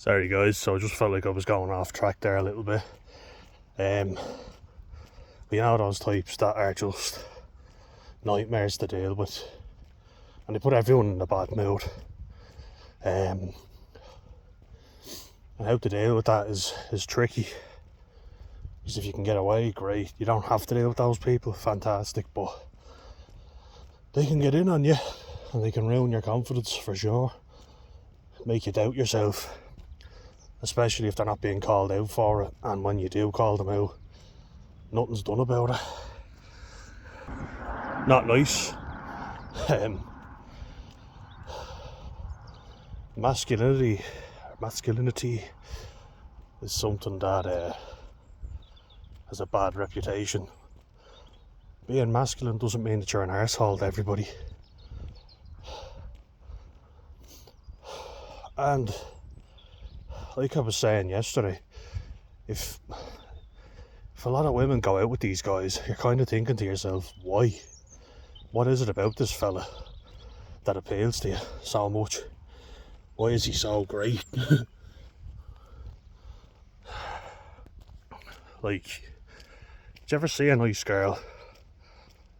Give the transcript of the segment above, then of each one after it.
Sorry guys, so I just felt like I was going off track there a little bit. But you know those types that are just nightmares to deal with, and they put everyone in a bad mood. And how to deal with that is tricky. Because if you can get away, great. You don't have to deal with those people, fantastic. But they can get in on you, and they can ruin your confidence for sure. Make you doubt yourself. Especially if they're not being called out for it, and when you do call them out, nothing's done about it. Not nice. Masculinity is something that has a bad reputation. Being masculine doesn't mean that you're an arsehole to everybody. And like I was saying yesterday, if a lot of women go out with these guys, you're kind of thinking to yourself, why? What is it about this fella that appeals to you so much? Why is he so great? Like, did you ever see a nice girl?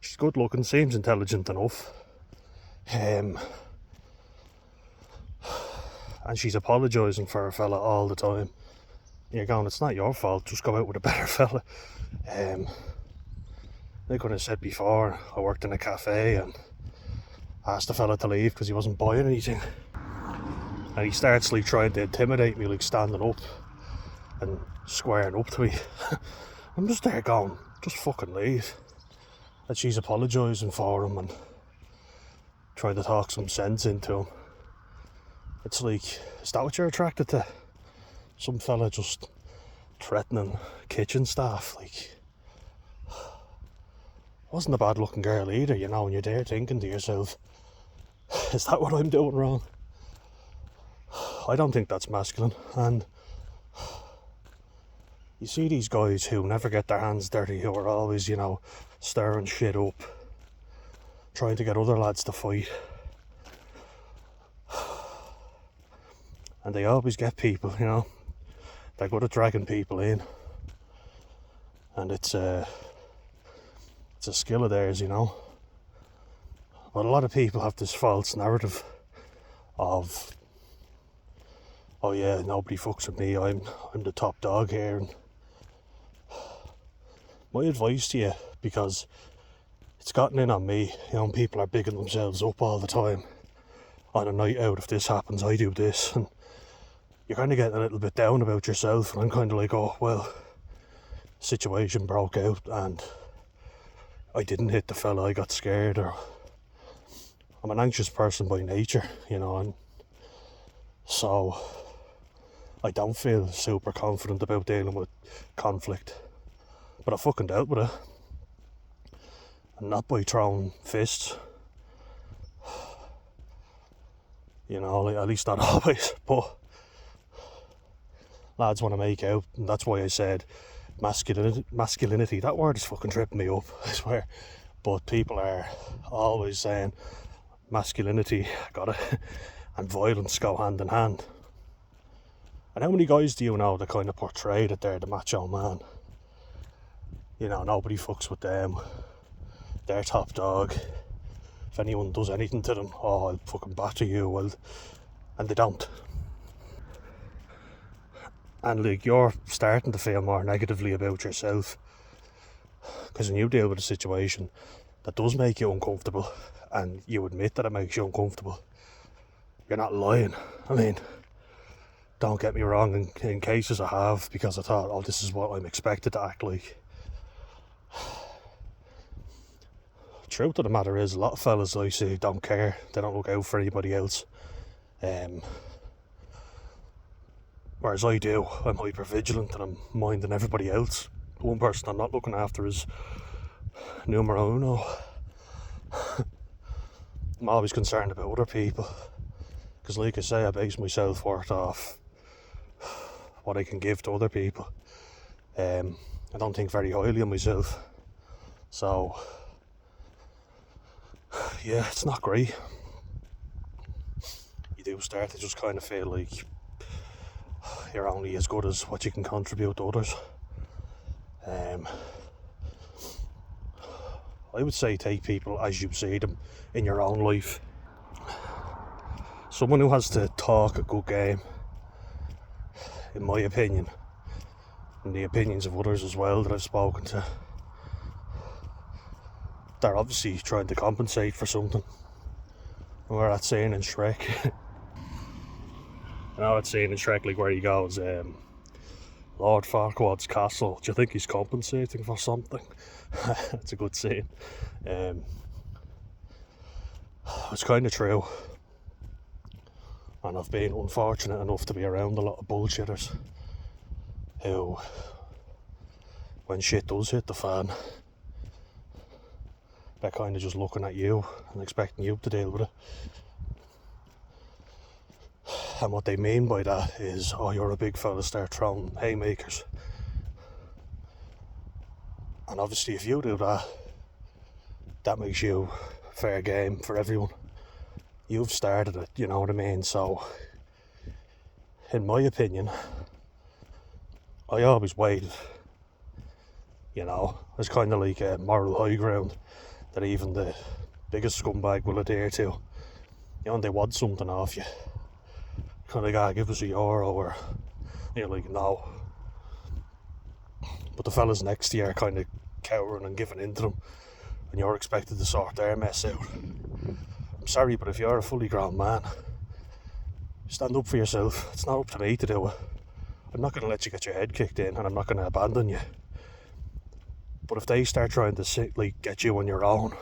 She's good looking, seems intelligent enough. And she's apologising for a fella all the time. And you're going, it's not your fault, just go out with a better fella. Like what I said before, I worked in a cafe and asked the fella to leave because he wasn't buying anything. And he starts like trying to intimidate me, like standing up and squaring up to me. I'm just there going, just fucking leave. And she's apologising for him and trying to talk some sense into him. It's like, is that what you're attracted to? Some fella just threatening kitchen staff? Like, wasn't a bad looking girl either, you know, and you're there thinking to yourself, is that what I'm doing wrong? I don't think that's masculine. And you see these guys who never get their hands dirty, who are always, you know, stirring shit up, trying to get other lads to fight. And they always get people, you know. They're good at dragging people in. And it's a skill of theirs, you know. But a lot of people have this false narrative of, oh yeah, nobody fucks with me, I'm the top dog here. And my advice to you, because it's gotten in on me, you know, people are bigging themselves up all the time. On a night out, if this happens, I do this, and you're kind of getting a little bit down about yourself, and I'm kind of like, oh well, situation broke out and I didn't hit the fella, I got scared. Or I'm an anxious person by nature, you know, and so I don't feel super confident about dealing with conflict. But I fucking dealt with it, and not by throwing fists, you know, like, at least not always. But lads want to make out, and that's why I said masculinity. That word is fucking tripping me up, I swear. But people are always saying masculinity, got it, and violence go hand in hand. And how many guys do you know that kind of portray that they're the macho man? You know, nobody fucks with them, they're top dog. If anyone does anything to them, oh, I'll fucking batter you, well, and they don't. And like, you're starting to feel more negatively about yourself, because when you deal with a situation that does make you uncomfortable, and you admit that it makes you uncomfortable, you're not lying. I mean, don't get me wrong, in cases I have, because I thought, oh, this is what I'm expected to act like. Truth of the matter is, a lot of fellas I see don't care, they don't look out for anybody else. Whereas I do, I'm hyper vigilant and I'm minding everybody else. The one person I'm not looking after is numero uno. I'm always concerned about other people, because like I say, I base my self-worth off what I can give to other people. I don't think very highly of myself, so yeah, it's not great. You do start to just kind of feel like, you're only as good as what you can contribute to others. I would say take people as you see them in your own life. Someone who has to talk a good game, in my opinion, and the opinions of others as well that I've spoken to, they're obviously trying to compensate for something. And where that saying in Shrek, I know that saying in Shrek, like where he goes, Lord Farquaad's castle, do you think he's compensating for something? That's a good saying. It's kind of true. And I've been unfortunate enough to be around a lot of bullshitters who, when shit does hit the fan, they're kind of just looking at you and expecting you to deal with it. And what they mean by that is, oh, you're a big fella, start throwing haymakers. And obviously if you do that, that makes you fair game for everyone. You've started it, you know what I mean? So, in my opinion, I always waited. You know, it's kind of like a moral high ground that even the biggest scumbag will adhere to. You know, and they want something off you. Kind of gotta give us €1, or you're like, no. But the fellas next to you are kind of cowering and giving in to them, and you're expected to sort their mess out. I'm sorry, but if you're a fully grown man, stand up for yourself. It's not up to me to do it. I'm not going to let you get your head kicked in, and I'm not going to abandon you. But if they start trying to get you on your own,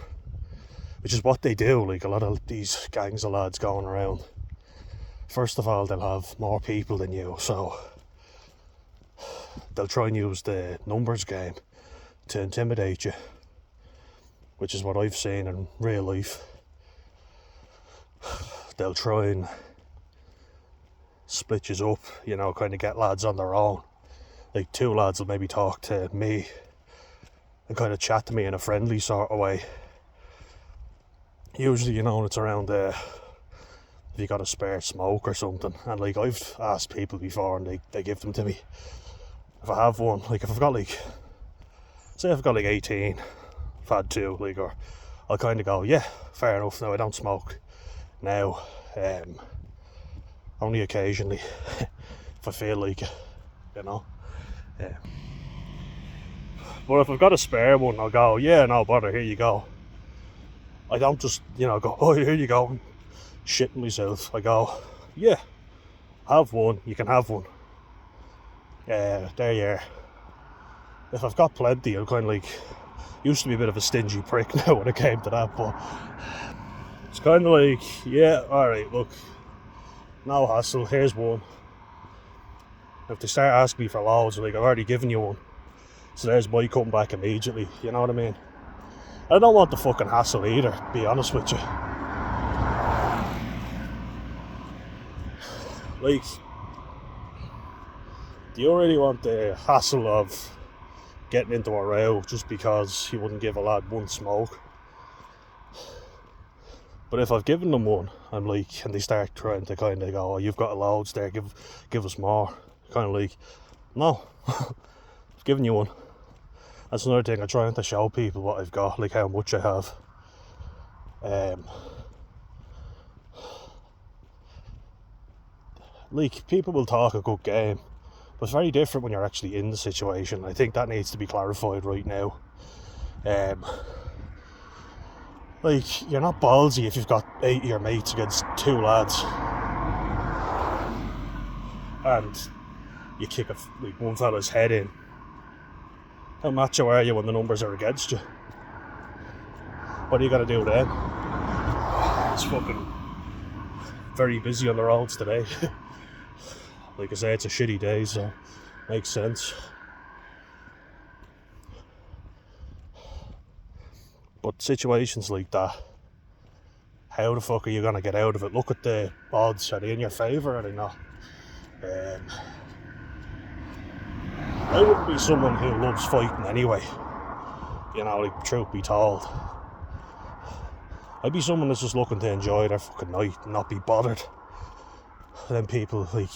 which is what they do, like a lot of these gangs of lads going around, first of all, they'll have more people than you, so they'll try and use the numbers game to intimidate you, which is what I've seen in real life. They'll try and split you up, you know, kind of get lads on their own. Like 2 lads will maybe talk to me and kind of chat to me in a friendly sort of way. Usually, you know, it's around if you got a spare smoke or something. And like, I've asked people before and they give them to me. If I have one, like if I've got say I've got 18, I've had 2, like, or I'll kind of go, yeah, fair enough, no, I don't smoke now, only occasionally, if I feel like it, you know. But if I've got a spare one, I'll go, yeah, no bother, here you go. I don't just, you know, go, oh, here you go, shitting myself. I go, yeah, have one, you can have one. There you are. If I've got plenty, I'm kind of like, used to be a bit of a stingy prick now when it came to that, but it's kind of like, yeah, alright, look, no hassle, here's one. If they start asking me for loads, like, I've already given you one, so there's my comeback immediately, you know what I mean? I don't want the fucking hassle either, to be honest with you. Like, do you really want the hassle of getting into a row just because you wouldn't give a lad one smoke? But if I've given them one, I'm like, and they start trying to kind of go, oh, you've got loads there, give us more. Kind of like, no, I've given you one. That's another thing, I'm trying to show people what I've got, like how much I have. Like, people will talk a good game, but it's very different when you're actually in the situation. I think that needs to be clarified right now. Like, you're not ballsy if you've got 8 of your mates against 2 lads and you kick one fella's head in. How macho are you when the numbers are against you? What are you going to do then? It's fucking very busy on the roads today. Like I say, it's a shitty day, so makes sense. But situations like that, how the fuck are you going to get out of it? Look at the odds. Are they in your favour or are they not? I wouldn't be someone who loves fighting anyway. You know, like, truth be told. I'd be someone that's just looking to enjoy their fucking night and not be bothered. And then people, like,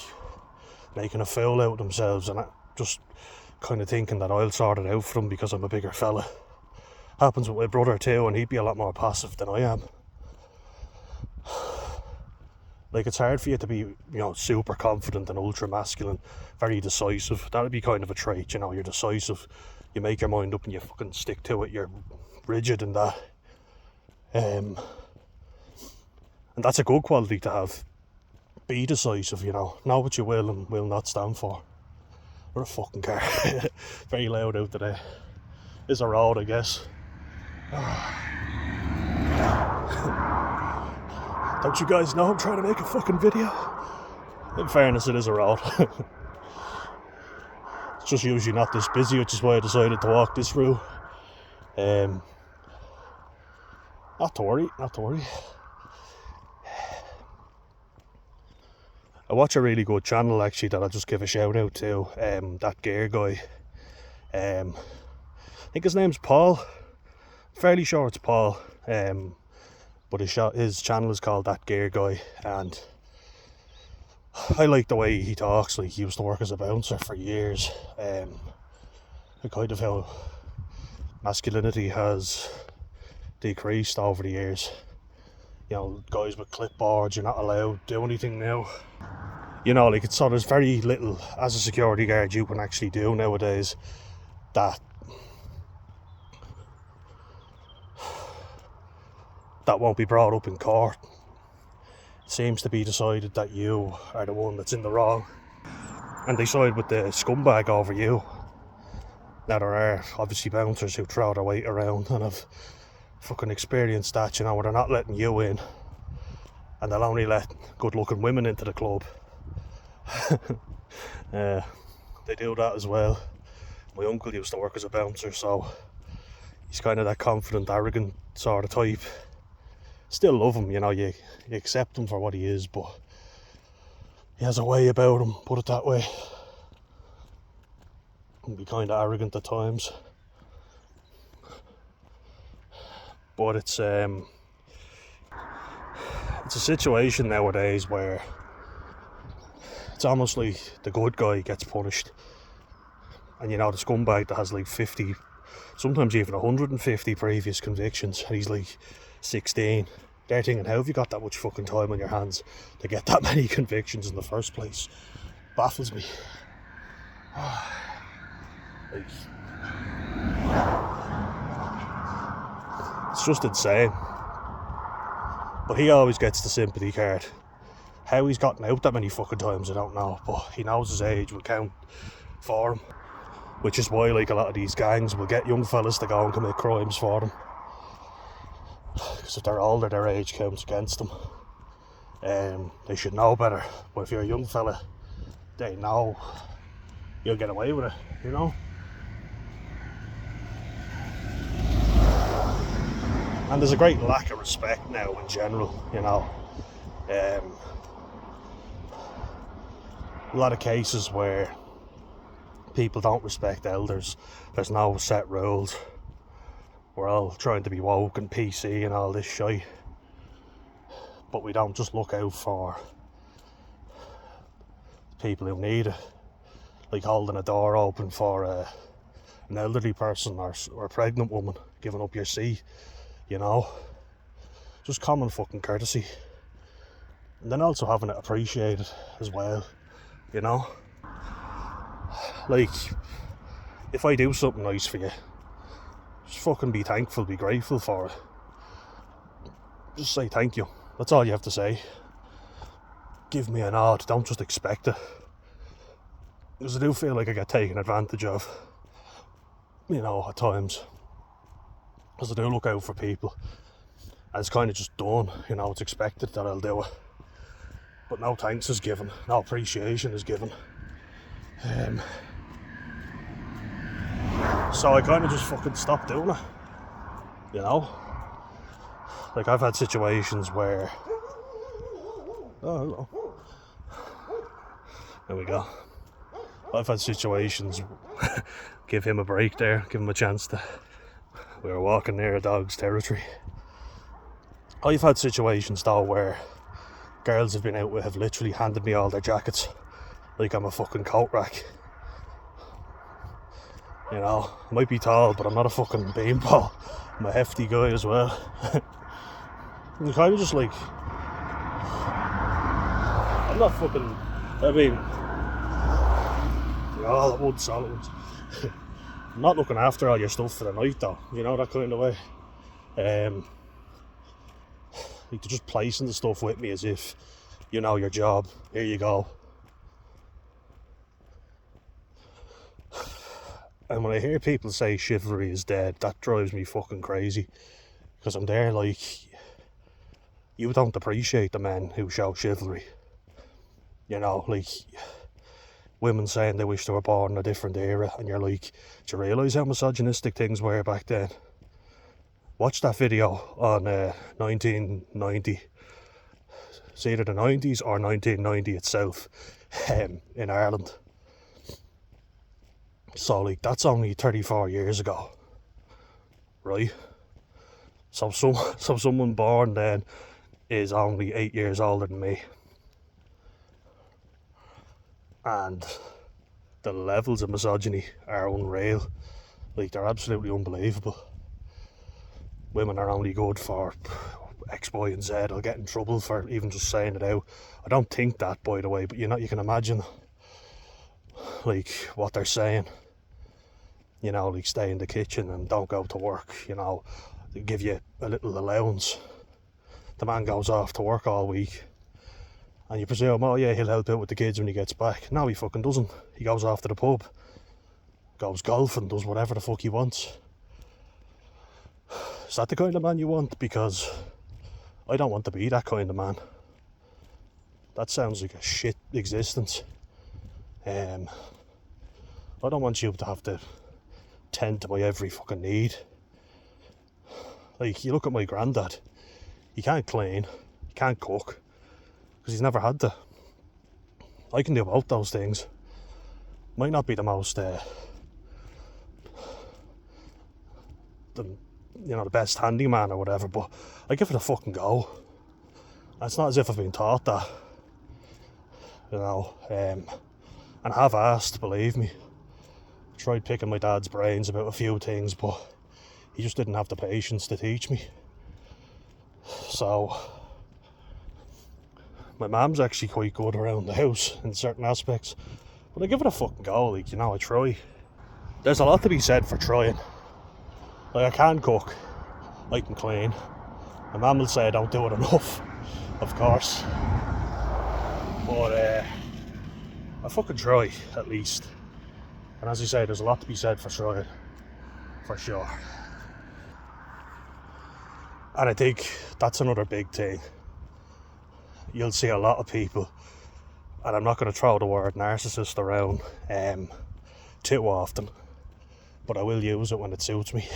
making a fool out of themselves and just kind of thinking that I'll sort it out for them because I'm a bigger fella. Happens with my brother too, and he'd be a lot more passive than I am. Like, it's hard for you to be, super confident and ultra masculine, very decisive. That'd be kind of a trait, you're decisive. You make your mind up and you fucking stick to it. You're rigid in that. And that's a good quality to have. Be decisive, know what you will and will not stand for. What a fucking car. Very loud out today. It's a road, I guess. Don't you guys know I'm trying to make a fucking video? In fairness, it is a road. It's just usually not this busy, which is why I decided to walk this route. Not to worry. I watch a really good channel actually that I'll just give a shout out to, that gear guy. I think his name's Paul. Fairly sure it's Paul. But his channel is called That Gear Guy, and I like the way he talks. Like, he used to work as a bouncer for years. Kind of how masculinity has decreased over the years. Guys with clipboards, you're not allowed to do anything now. Like, so there's very little as a security guard you can actually do nowadays that won't be brought up in court. It seems to be decided that you are the one that's in the wrong, and they side with the scumbag over you. Now, there are obviously bouncers who throw their weight around, and I've fucking experienced that, where they're not letting you in and they'll only let good looking women into the club. They do that as well. My uncle used to work as a bouncer, so he's kind of that confident, arrogant sort of type. Still love him, you accept him for what he is, but he has a way about him, put it that way. Can be kind of arrogant at times. But it's a situation nowadays where it's almost like the good guy gets punished, and the scumbag that has like 50, sometimes even 150 previous convictions, and he's like 16. They're thinking, how have you got that much fucking time on your hands to get that many convictions in the first place? Baffles me. It's just insane. But he always gets the sympathy card. How he's gotten out that many fucking times, I don't know, but he knows his age will count for him, which is why, like, a lot of these gangs will get young fellas to go and commit crimes for them, because if they're older, their age counts against them. They should know better, but if you're a young fella, they know you'll get away with it, And there's a great lack of respect now in general, a lot of cases where people don't respect elders. There's no set rules. We're all trying to be woke and PC and all this shit, but we don't just look out for people who need it, like holding a door open for an elderly person or a pregnant woman, giving up your seat, just common fucking courtesy. And then also having it appreciated as well, like, if I do something nice for you, just fucking be thankful, be grateful for it. Just say thank you. That's all you have to say. Give me a nod, don't just expect it. Because I do feel like I get taken advantage of, at times. Because I do look out for people. And it's kind of just done, it's expected that I'll do it. But no thanks is given, no appreciation is given. So I kind of just fucking stopped doing it, Like, I've had situations where... Oh, hello. There we go. I've had situations... Give him a break there, give him a chance to... We were walking near a dog's territory. I've had situations though where girls I've been out with have literally handed me all their jackets like I'm a fucking coat rack. You know, I might be tall, but I'm not a fucking beanpole. I'm a hefty guy as well. I'm kind of just like, I'm not fucking, I mean, all at once, all at once. I'm not looking after all your stuff for the night though, you know, that kind of way. Like they're just placing the stuff with me as if, you know, your job, here you go. And when I hear people say chivalry is dead, that drives me fucking crazy. Because I'm there like, you don't appreciate the men who show chivalry. You know, like, women saying they wish they were born in a different era, and you're like, do you realise how misogynistic things were back then? Watch that video on 1990. It's either the 90s or 1990 itself, in Ireland. So like, that's only 34 years ago, right? So someone born then is only 8 years older than me. And the levels of misogyny are unreal. Like, they're absolutely unbelievable. Women are only good for X, Y, and Z. I'll get in trouble for even just saying it out. I don't think that, by the way, but you know, you can imagine like what they're saying. You know, like, stay in the kitchen and don't go to work, you know, they give you a little allowance. The man goes off to work all week, and you presume, oh yeah, he'll help out with the kids when he gets back. No, he fucking doesn't. He goes off to the pub, goes golfing, does whatever the fuck he wants. Is that the kind of man you want? Because I don't want to be that kind of man. That sounds like a shit existence. I don't want you to have to tend to my every fucking need. Like, you look at my granddad, he can't clean, he can't cook, because he's never had to. I can do both those things. Might not be the most, the best handyman or whatever, but I give it a fucking go. It's not as if I've been taught that, you know, and have asked, believe me. Tried picking my dad's brains about a few things, but he just didn't have the patience to teach me. So my mum's actually quite good around the house in certain aspects, but I give it a fucking go. Like, you know, I try. There's a lot to be said for trying. Like, I can cook, I can clean. My mum will say I don't do it enough, of course, but I fucking try, at least. And as I say, there's a lot to be said for trying, for sure. And I think that's another big thing. You'll see a lot of people, and I'm not going to throw the word narcissist around too often, but I will use it when it suits me.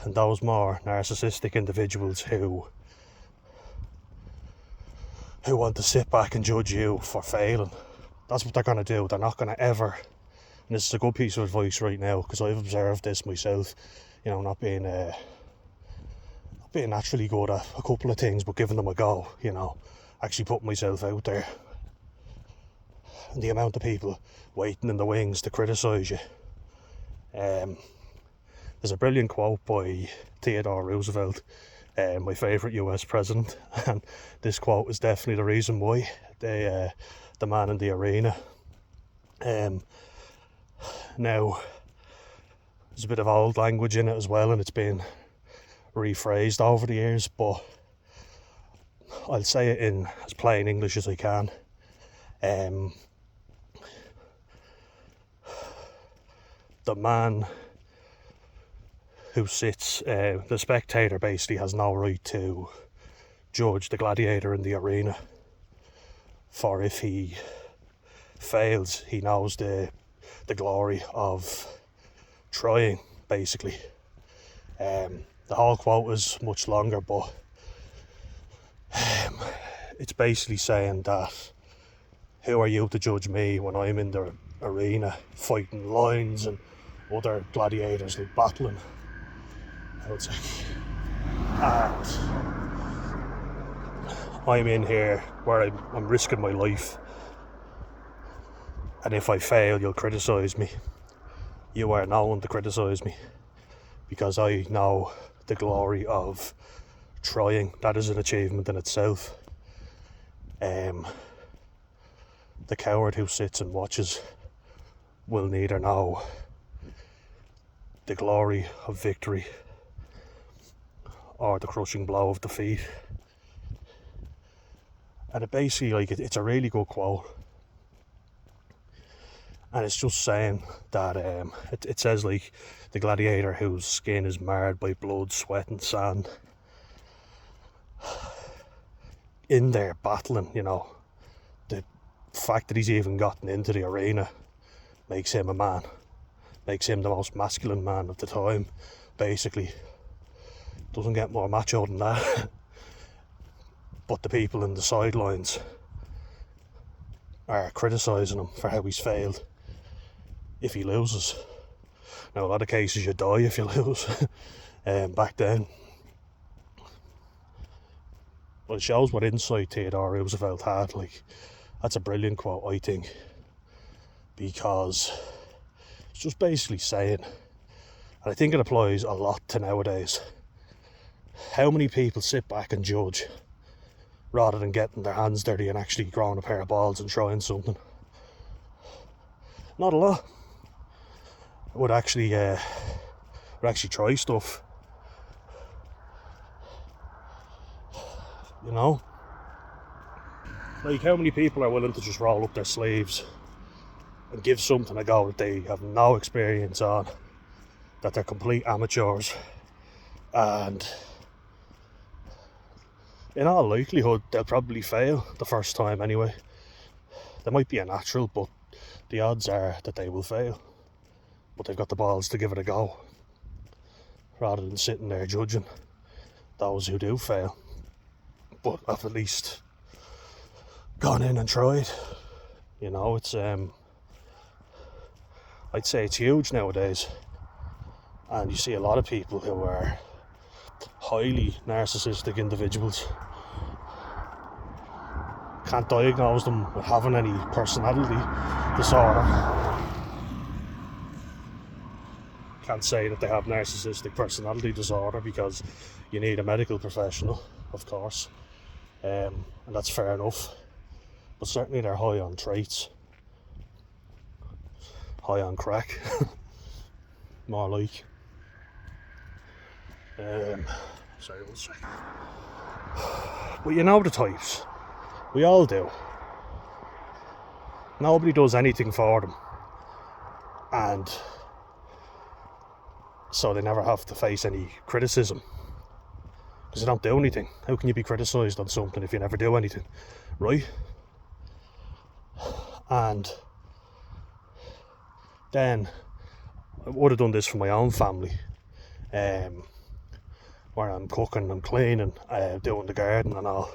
And those more narcissistic individuals who want to sit back and judge you for failing, that's what they're going to do. They're not going to ever, and this is a good piece of advice right now, because I've observed this myself, you know, not being naturally good at a couple of things, but giving them a go, you know, actually putting myself out there. And the amount of people waiting in the wings to criticise you. There's a brilliant quote by Theodore Roosevelt, my favourite US president, and this quote is definitely the reason why, the man in the arena. Now, there's a bit of old language in it as well, and it's been rephrased over the years, but I'll say it in as plain English as I can. The man who sits, the spectator basically has no right to judge the gladiator in the arena, for if he fails, he knows the glory of trying, basically. The whole quote is much longer, but it's basically saying that, who are you to judge me when I'm in the arena fighting lions and other gladiators like battling? I would say. And I'm in here where I'm risking my life, and if I fail, you'll criticise me. You are no one to criticise me, because I know the glory of trying. That is an achievement in itself. The coward who sits and watches will neither know the glory of victory or the crushing blow of defeat. And it basically, like, it's a really good quote, and it's just saying that it says, like, the gladiator whose skin is marred by blood, sweat and sand, in there battling, you know, the fact that he's even gotten into the arena makes him a man, makes him the most masculine man of the time. Basically, doesn't get more macho than that. But the people in the sidelines are criticising him for how he's failed if he loses. Now, a lot of cases you die if you lose. Back then. But it shows what insight Theodore Roosevelt had. Like, that's a brilliant quote, I think, because it's just basically saying, and I think it applies a lot to nowadays, how many people sit back and judge rather than getting their hands dirty and actually growing a pair of balls and trying something. Not a lot. Would actually try stuff. You know? Like, how many people are willing to just roll up their sleeves and give something a go that they have no experience on, that they're complete amateurs, and in all likelihood they'll probably fail the first time anyway. They might be a natural, but the odds are that they will fail. But they've got the balls to give it a go, rather than sitting there judging those who do fail. But I've at least gone in and tried. You know, it's I'd say it's huge nowadays. And you see a lot of people who are highly narcissistic individuals. Can't diagnose them with having any personality disorder. Can't say that they have narcissistic personality disorder, because you need a medical professional, of course, and that's fair enough. But certainly they're high on traits, high on crack, more like. Sorry, one second. But you know the types. We all do. Nobody does anything for them, and so they never have to face any criticism, because they don't do anything. How can you be criticised on something if you never do anything, right? And then I would have done this for my own family, where I'm cooking, I'm cleaning, doing the garden and all.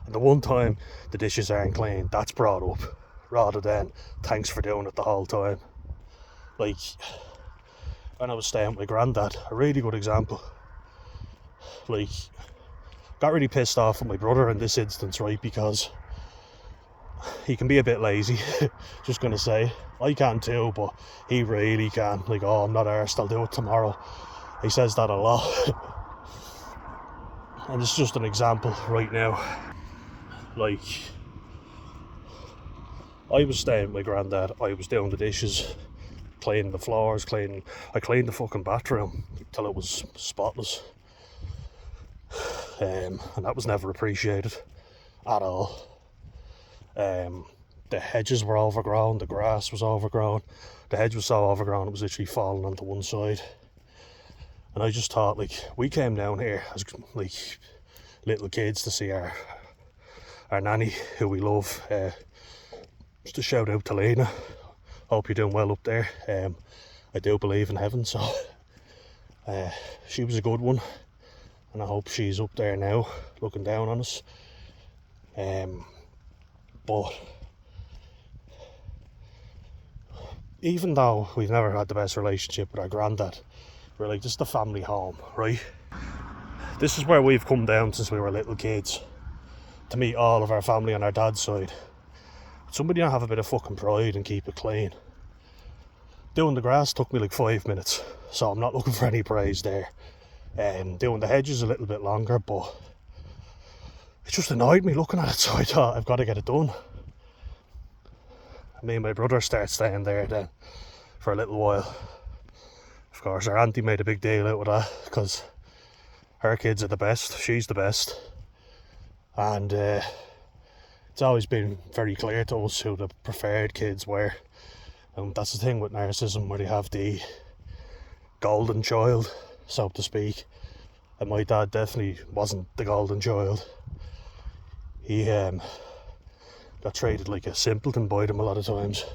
And the one time the dishes aren't clean, that's brought up, rather than thanks for doing it the whole time. Like, when I was staying with my granddad, a really good example. Like, got really pissed off with my brother in this instance, right? Because he can be a bit lazy. Just gonna say, I can too, but he really can. Like, oh, I'm not arsed, I'll do it tomorrow. He says that a lot. And it's just an example right now. Like, I was staying with my granddad, I was doing the dishes, cleaning the floors, I cleaned the fucking bathroom till it was spotless. And that was never appreciated at all. The hedges were overgrown, the grass was overgrown. The hedge was so overgrown it was literally falling onto one side. And I just thought, like, we came down here as like little kids to see our nanny, who we love. Just a shout out to Lena. Hope you're doing well up there. I do believe in heaven, so she was a good one, and I hope she's up there now looking down on us. But even though we've never had the best relationship with our granddad, we're like, this is the family home, right? this is where we've come down since we were little kids, to meet all of our family on our dad's side. Somebody don't have a bit of fucking pride and keep it clean. Doing the grass took me like 5 minutes, so I'm not looking for any praise there. Doing the hedges a little bit longer, but it just annoyed me looking at it, so I thought I've got to get it done. Me and my brother start staying there then for a little while. Of course, our auntie made a big deal out of that because her kids are the best, she's the best, and it's always been very clear to us who the preferred kids were. And that's the thing with narcissism, where they have the golden child, so to speak. And my dad definitely wasn't the golden child. He got treated like a simpleton by them a lot of times.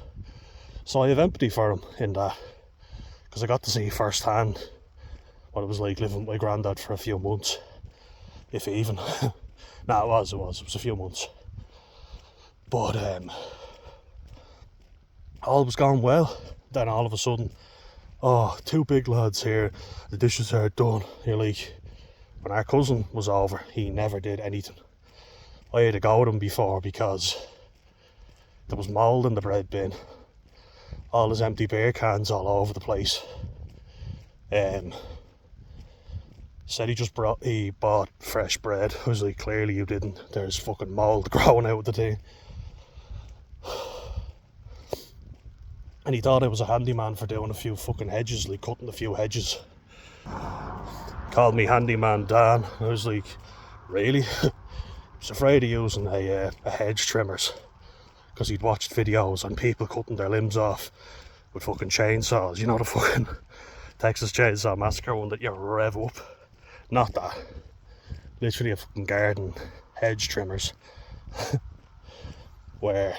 So I have empathy for him in that, because I got to see firsthand what it was like living with my granddad for a few months, if even. Nah, it was a few months. But all was going well. Then all of a sudden, oh, 2 big lads here, the dishes are done. You're like, when our cousin was over, he never did anything. I had to go with him before because there was mould in the bread bin, all his empty beer cans all over the place. Said he bought fresh bread. I was like, clearly you didn't. There's fucking mould growing out of the thing. And he thought I was a handyman for doing a few fucking hedges, like cutting a few hedges. Called me Handyman Dan. I was like, really? He was afraid of using a hedge trimmers, because he'd watched videos on people cutting their limbs off with fucking chainsaws. You know, the fucking Texas Chainsaw Massacre one that you rev up? Not that. Literally a fucking garden hedge trimmers. Where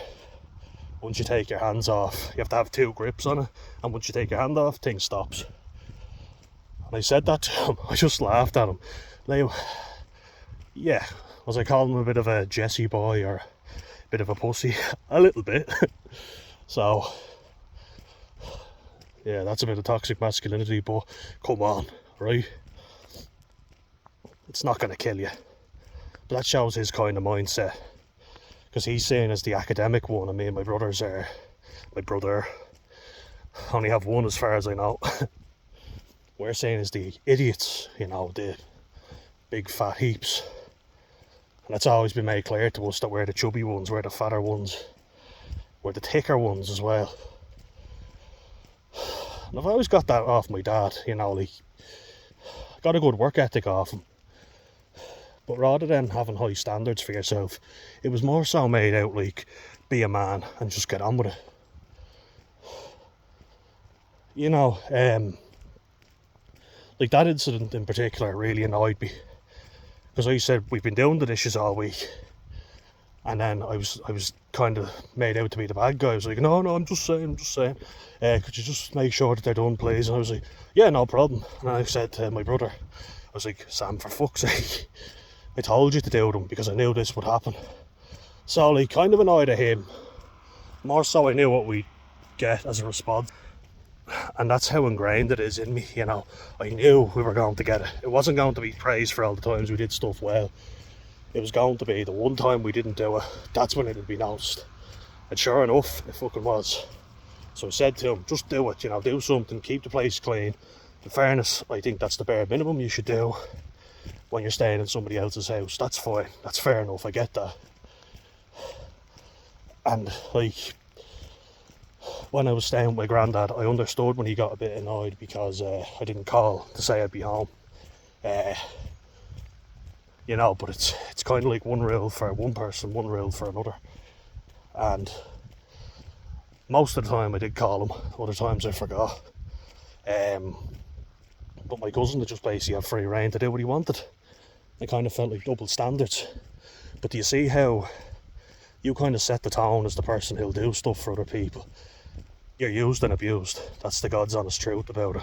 once you take your hands off, you have to have 2 grips on it, and once you take your hand off, thing stops. And I said that to him. I just laughed at him. Like, yeah, was I calling him a bit of a Jesse boy or a bit of a pussy? A little bit. So, yeah, that's a bit of toxic masculinity, but come on, right? It's not going to kill you. But that shows his kind of mindset. Because he's seen as the academic one, and me and my brother only have one as far as I know. We're seen as the idiots, you know, the big fat heaps. And it's always been made clear to us that we're the chubby ones, we're the fatter ones, we're the thicker ones as well. And I've always got that off my dad, you know, like, I got a good work ethic off him. But rather than having high standards for yourself, it was more so made out like, be a man and just get on with it. You know, like that incident in particular really annoyed me. Because I said, we've been doing the dishes all week. And then I was kind of made out to be the bad guy. I was like, no, I'm just saying. Could you just make sure that they're done, please? And I was like, yeah, no problem. And I said to my brother, I was like, Sam, for fuck's sake, I told you to do them because I knew this would happen. So, like, kind of annoyed at him. More so I knew what we'd get as a response. And that's how ingrained it is in me, you know. I knew we were going to get it. It wasn't going to be praised for all the times we did stuff well. It was going to be the one time we didn't do it, that's when it would be noticed. And sure enough, it fucking was. So I said to him, just do it, you know, do something, keep the place clean. In fairness, I think that's the bare minimum you should do when you're staying in somebody else's house. That's fine, that's fair enough, I get that. And like, when I was staying with my granddad, I understood when he got a bit annoyed because I didn't call to say I'd be home. You know, but it's kind of like one rule for one person, one rule for another. And most of the time I did call him, other times I forgot. But my cousin had just basically had free rein to do what he wanted. I kind of felt like double standards. But do you see how you kind of set the tone as the person who'll do stuff for other people? You're used and abused. That's the God's honest truth about it.